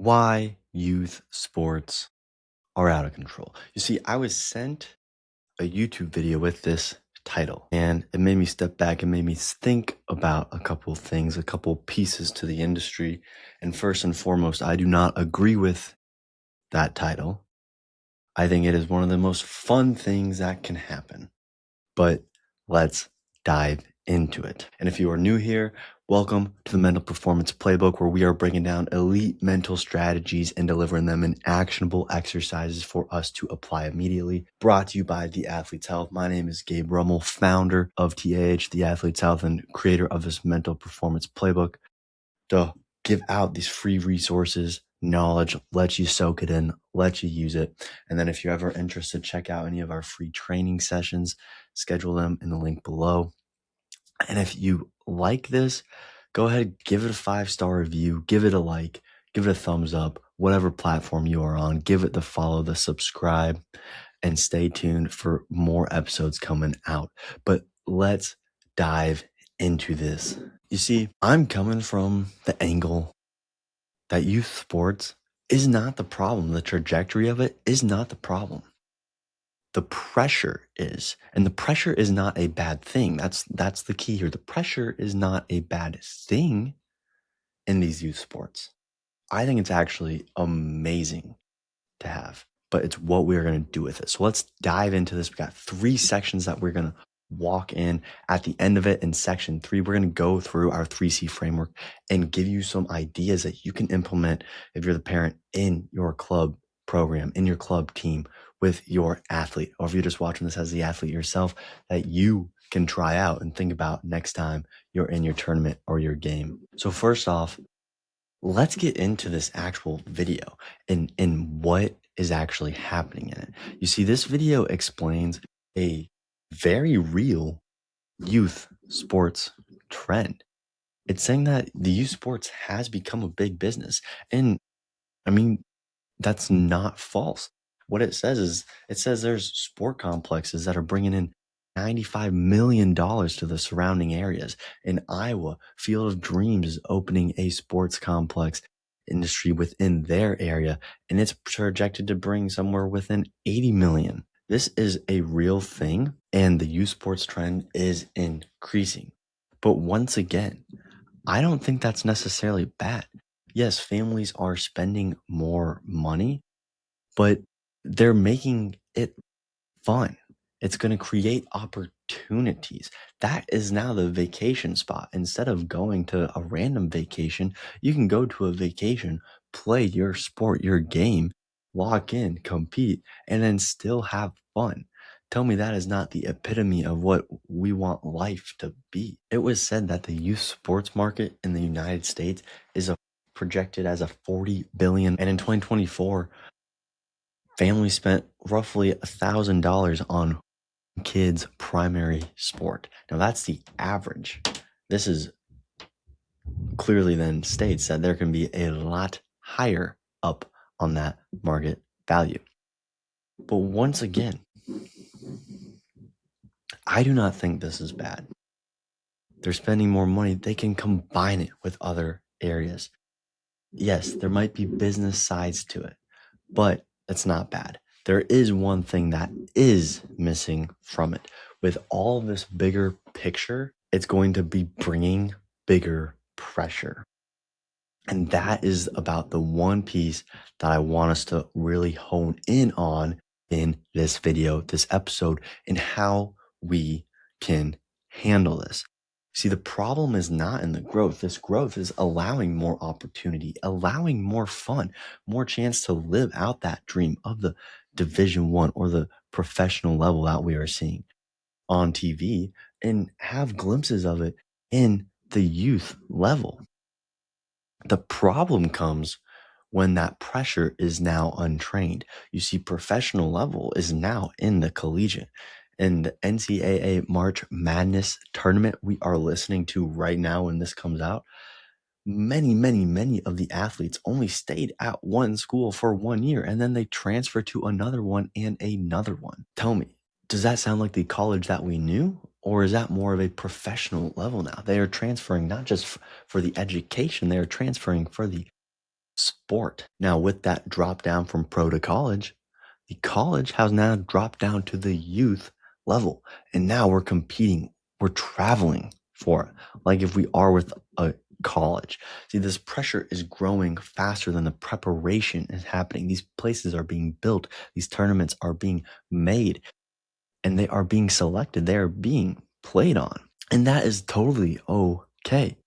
Why youth sports are out of control. You see, I was sent a YouTube video with this title, and it made me step back and made me think about a couple of things, a couple of pieces to the industry. And first and foremost, I do not agree with that title. I think it is one of the most fun things that can happen. But let's dive into it. And if you are new here, welcome to the Mental Performance Playbook, where we are breaking down elite mental strategies and delivering them in actionable exercises for us to apply immediately. Brought to you by The Athlete's Health. My name is Gabe Rummel, founder of TAH, The Athlete's Health, and creator of this Mental Performance Playbook to give out these free resources, knowledge, let you soak it in, let you use it. And then if you're ever interested, check out any of our free training sessions, schedule them in the link below. And if you like this, go ahead, give it a 5-star review, give it a like, give it a thumbs up, whatever platform you are on, give it the follow, the subscribe, and stay tuned for more episodes coming out. But let's dive into this. You see, I'm coming from the angle that youth sports is not the problem. The trajectory of it is not the problem. The pressure is, and the pressure is not a bad thing. That's the key here. The pressure is not a bad thing in these youth sports. I think it's actually amazing to have, but it's what we're going to do with it. So let's dive into this. We got 3 sections that we're going to walk in. At the end of it, in section 3, we're going to go through our 3C framework and give you some ideas that you can implement if you're the parent in your club program, in your club team with your athlete, or if you're just watching this as the athlete yourself, that you can try out and think about next time you're in your tournament or your game. So first off, let's get into this actual video and what is actually happening in it. You see, this video explains a very real youth sports trend. It's saying that the youth sports has become a big business. And I mean, that's not false. What it says is, it says there's sport complexes that are bringing in $95 million to the surrounding areas. In Iowa, Field of Dreams is opening a sports complex industry within their area, and it's projected to bring somewhere within 80 million. This is a real thing, and the youth sports trend is increasing. But once again, I don't think that's necessarily bad. Yes, families are spending more money, but they're making it fun. It's going to create opportunities. That is now the vacation spot. Instead of going to a random vacation, you can go to a vacation, play your sport, your game, lock in, compete, and then still have fun. Tell me that is not the epitome of what we want life to be. It was said that the youth sports market in the United States is projected as a 40 billion, and in 2024, families spent roughly $1,000 on kids' primary sport. Now that's the average. This is clearly then states that there can be a lot higher up on that market value. But once again, I do not think this is bad. They're spending more money. They can combine it with other areas. Yes, there might be business sides to it, but it's not bad. There is one thing that is missing from it. With all this bigger picture, it's going to be bringing bigger pressure. And that is about the one piece that I want us to really hone in on in this video, this episode, and how we can handle this. See, the problem is not in the growth. This growth is allowing more opportunity, allowing more fun, more chance to live out that dream of the Division I or the professional level that we are seeing on TV, and have glimpses of it in the youth level. The problem comes when that pressure is now untrained. You see, professional level is now in the collegiate. And the NCAA March Madness tournament we are listening to right now when this comes out, many of the athletes only stayed at one school for 1 year, and then they transfer to another one and another one. Tell me, does that sound like the college that we knew? Or is that more of a professional level now? They are transferring not just for the education, they are transferring for the sport. Now, with that drop down from pro to college, the college has now dropped down to the youth level. And now we're competing, we're traveling for it. Like if we are with a college. See, this pressure is growing faster than the preparation is happening. These places are being built, these tournaments are being made, and they are being selected, they are being played on. And that is totally okay.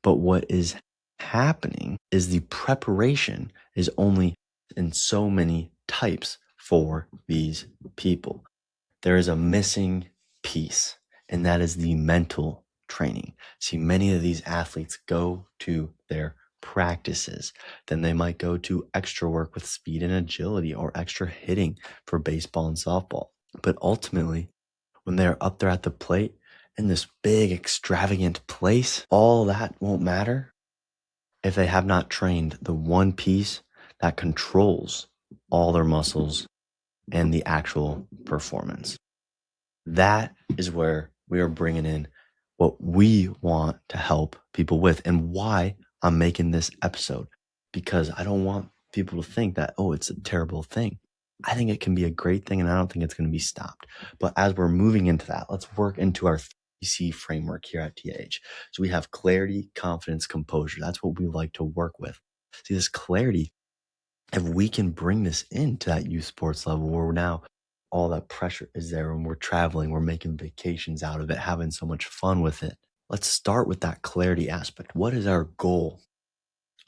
But what is happening is the preparation is only in so many types for these people. There is a missing piece, and that is the mental training. See, many of these athletes go to their practices, then they might go to extra work with speed and agility or extra hitting for baseball and softball. But ultimately, when they're up there at the plate in this big, extravagant place, all that won't matter if they have not trained the one piece that controls all their muscles and the actual performance. That is where we are bringing in what we want to help people with, and why I'm making this episode, because I don't want people to think that, oh, it's a terrible thing. I think it can be a great thing, and I don't think it's going to be stopped. But as we're moving into that, let's work into our 3C framework here at TH. So we have clarity, confidence, composure. That's what we like to work with. See, this clarity, if we can bring this into that youth sports level where now all that pressure is there and we're traveling, we're making vacations out of it, having so much fun with it. Let's start with that clarity aspect. What is our goal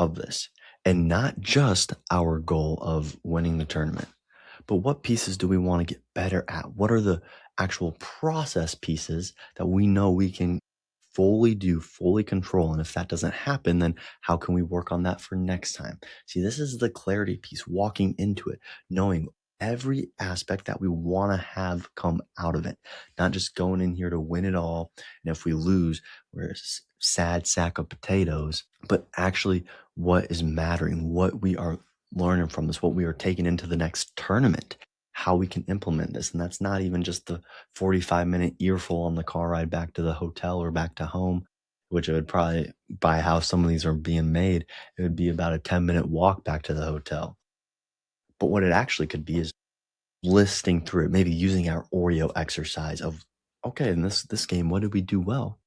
of this? And not just our goal of winning the tournament, but what pieces do we want to get better at? What are the actual process pieces that we know we can fully do, fully control? And if that doesn't happen, then how can we work on that for next time? See, this is the clarity piece, walking into it, knowing every aspect that we want to have come out of it, not just going in here to win it all. And if we lose, we're a sad sack of potatoes, but actually what is mattering, what we are learning from this, what we are taking into the next tournament, how we can implement this. And that's not even just the 45-minute earful on the car ride back to the hotel or back to home, which it would probably, by how some of these are being made, it would be about a 10-minute walk back to the hotel. But what it actually could be is listing through it, maybe using our Oreo exercise of, okay, in this game, what did we do well?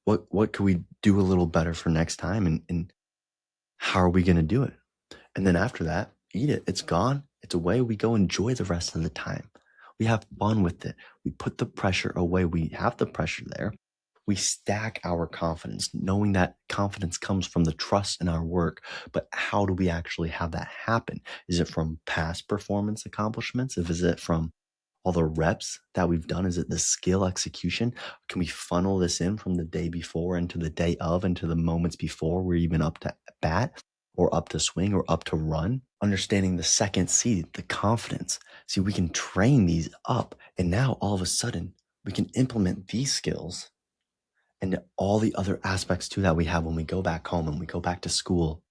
What could we do a little better for next time? And how are we going to do it? And then after that, eat it. It's gone. It's away. We go enjoy the rest of the time. We have fun with it. We put the pressure away. We have the pressure there. We stack our confidence, knowing that confidence comes from the trust in our work. But how do we actually have that happen? Is it from past performance accomplishments? Is it from all the reps that we've done? Is it the skill execution? Can we funnel this in from the day before into the day of, into the moments before we're even up to bat or up to swing or up to run? Understanding the second C, the confidence. See, we can train these up, and now all of a sudden we can implement these skills and all the other aspects too that we have when we go back home and we go back to school,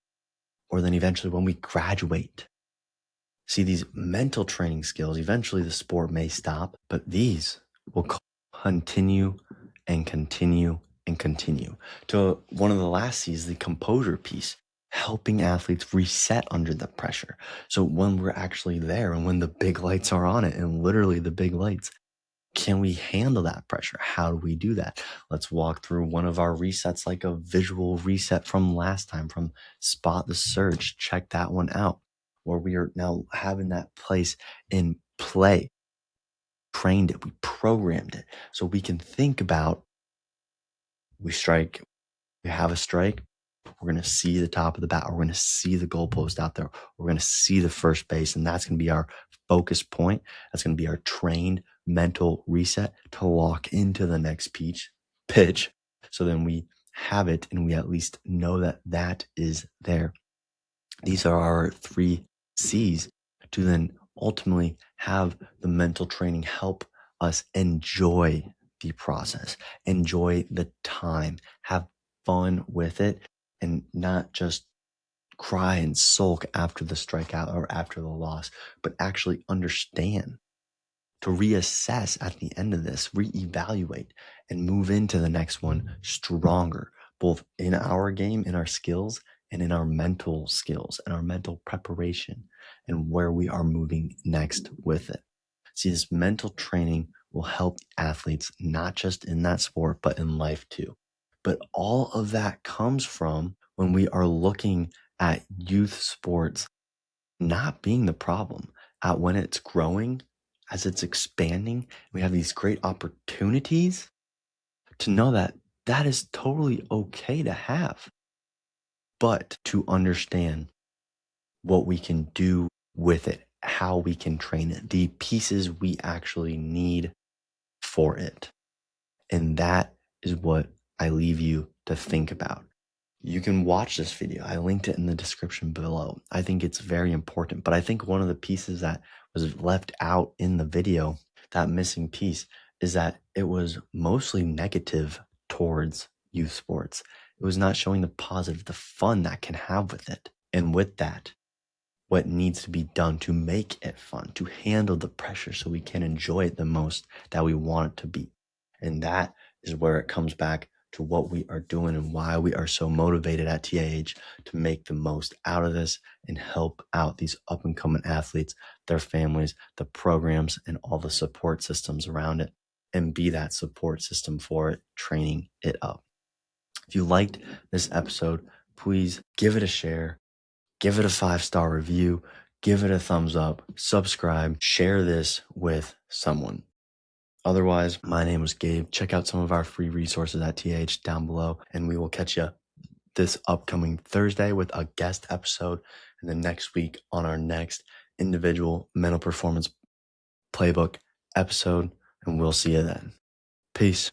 or then eventually when we graduate. See, these mental training skills, eventually the sport may stop, but these will continue and continue and continue. To one of the last C's, the composure piece, helping athletes reset under the pressure. So when we're actually there and when the big lights are on it, and literally the big lights, can we handle that pressure? How do we do that? Let's walk through one of our resets, like a visual reset from last time, from Spot the Surge. Check that one out, where we are now having that place in play. Trained it, we programmed it, so we can think about, we strike, we have a strike, we're going to see the top of the bat, we're going to see the goalpost out there, we're going to see the first base, and that's going to be our focus point. That's going to be our trained mental reset to lock into the next pitch. So then we have it and we at least know that that is there. These are our 3 C's to then ultimately have the mental training help us enjoy the process, enjoy the time, have fun with it, and not just cry and sulk after the strikeout or after the loss, but actually understand, to reassess at the end of this, reevaluate, and move into the next one stronger, both in our game, in our skills, and in our mental skills and our mental preparation and where we are moving next with it. See, this mental training will help athletes not just in that sport, but in life too. But all of that comes from when we are looking at youth sports not being the problem, at when it's growing, as it's expanding, we have these great opportunities to know that that is totally okay to have, but to understand what we can do with it, how we can train it, the pieces we actually need for it. And that is what I leave you to think about. You can watch this video. I linked it in the description below. I think it's very important, but I think one of the pieces that was left out in the video, that missing piece, is that it was mostly negative towards youth sports. It was not showing the positive, the fun that can have with it. And with that, what needs to be done to make it fun, to handle the pressure so we can enjoy it the most that we want it to be. And that is where it comes back to what we are doing and why we are so motivated at TAH to make the most out of this and help out these up and coming athletes, their families, the programs, and all the support systems around it, and be that support system for it, training it up. If you liked this episode, please give it a share. Give it a 5-star review, give it a thumbs up, subscribe, share this with someone. Otherwise, my name is Gabe. Check out some of our free resources at TH down below, and we will catch you this upcoming Thursday with a guest episode, and then next week on our next individual mental performance playbook episode, and we'll see you then. Peace.